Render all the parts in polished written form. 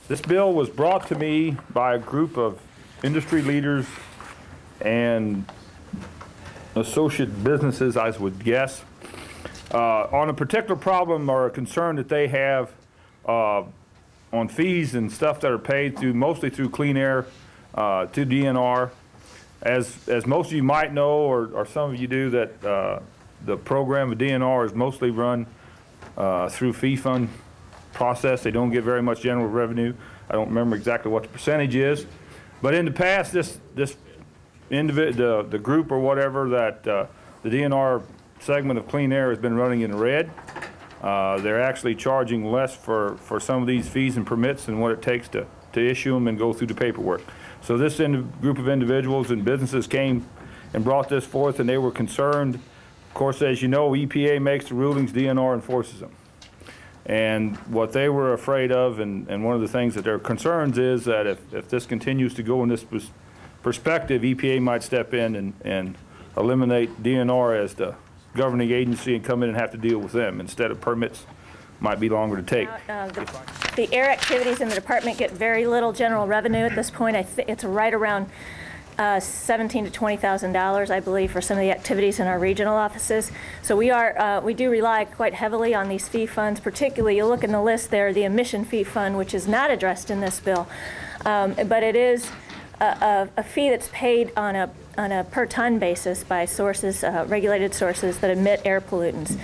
This bill was brought to me by a group of industry leaders and associate businesses, I would guess, on a particular problem or a concern that they have on fees and stuff that are paid through, mostly through Clean Air to DNR. As most of you might know, or some of you do, that the program of DNR is mostly run through fee fund process. They don't get very much general revenue. I don't remember exactly what the percentage is, but in the past, the group or whatever that the DNR segment of Clean Air has been running in red. They're actually charging less for some of these fees and permits than what it takes to issue them and go through the paperwork. So this group of individuals and businesses came and brought this forth, and they were concerned. Of course, as you know, EPA makes the rulings, DNR enforces them. And what they were afraid of, and one of the things that their concerns is that if this continues to go in this perspective, EPA might step in and eliminate DNR as the governing agency and come in and have to deal with them instead of permits. Might be longer to take. The air activities in the department get very little general revenue at this point. It's right around $17,000 to $20,000, I believe, for some of the activities in our regional offices. So we do rely quite heavily on these fee funds. Particularly, you look in the list there, the emission fee fund, which is not addressed in this bill, but it is a fee that's paid on a per ton basis by sources, regulated sources that emit air pollutants.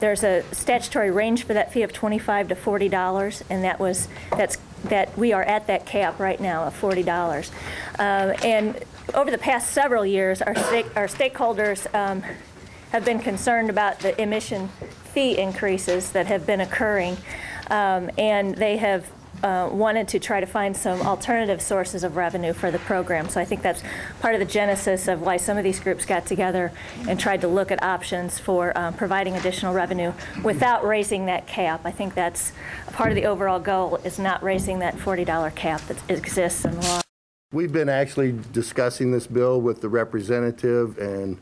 There's a statutory range for that fee of $25 to $40, and we are at that cap right now of $40. And over the past several years, our stakeholders have been concerned about the emission fee increases that have been occurring, and they have wanted to try to find some alternative sources of revenue for the program. So I think that's part of the genesis of why some of these groups got together and tried to look at options for providing additional revenue without raising that cap. I think that's part of the overall goal, is not raising that $40 cap that exists in the law. We've been actually discussing this bill with the representative and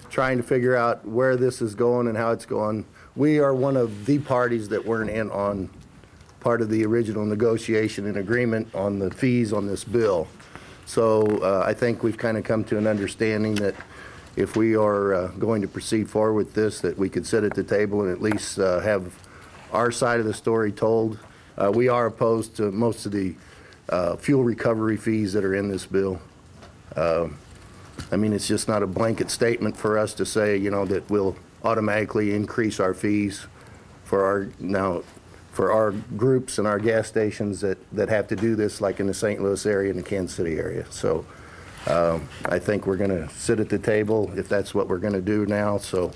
trying to figure out where this is going and how it's going. We are one of the parties that weren't in on part of the original negotiation and agreement on the fees on this bill. So I think we've kind of come to an understanding that if we are going to proceed forward with this, that we could sit at the table and at least have our side of the story told. We are opposed to most of the fuel recovery fees that are in this bill. I mean, it's just not a blanket statement for us to say, you know, that we'll automatically increase our fees for our groups and our gas stations that have to do this, like in the St. Louis area and the Kansas City area. So I think we're going to sit at the table if that's what we're going to do now. So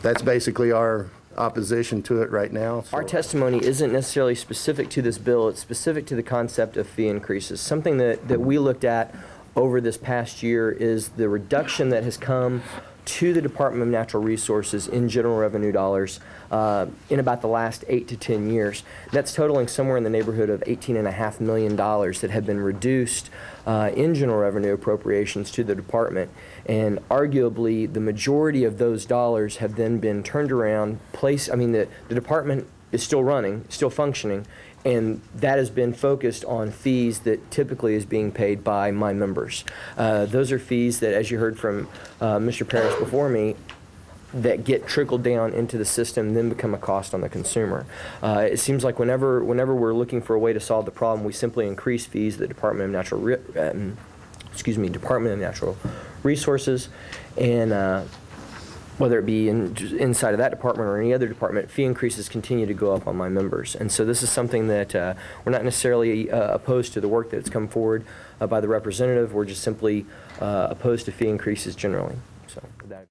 that's basically our opposition to it right now. So. Our testimony isn't necessarily specific to this bill. It's specific to the concept of fee increases. Something that we looked at over this past year is the reduction that has come to the Department of Natural Resources in general revenue dollars in about the last 8 to 10 years. That's totaling somewhere in the neighborhood of $18.5 million that have been reduced in general revenue appropriations to the department. And arguably, the majority of those dollars have then been turned around, the department is still running, still functioning, and that has been focused on fees that typically is being paid by my members. Those are fees that, as you heard from Mr. Parrish before me, that get trickled down into the system and then become a cost on the consumer. It seems like whenever we're looking for a way to solve the problem, we simply increase fees at the Department of Natural Resources, and whether it be inside of that department or any other department, fee increases continue to go up on my members. And so this is something that we're not necessarily opposed to the work that's come forward by the representative. We're just simply opposed to fee increases generally. So that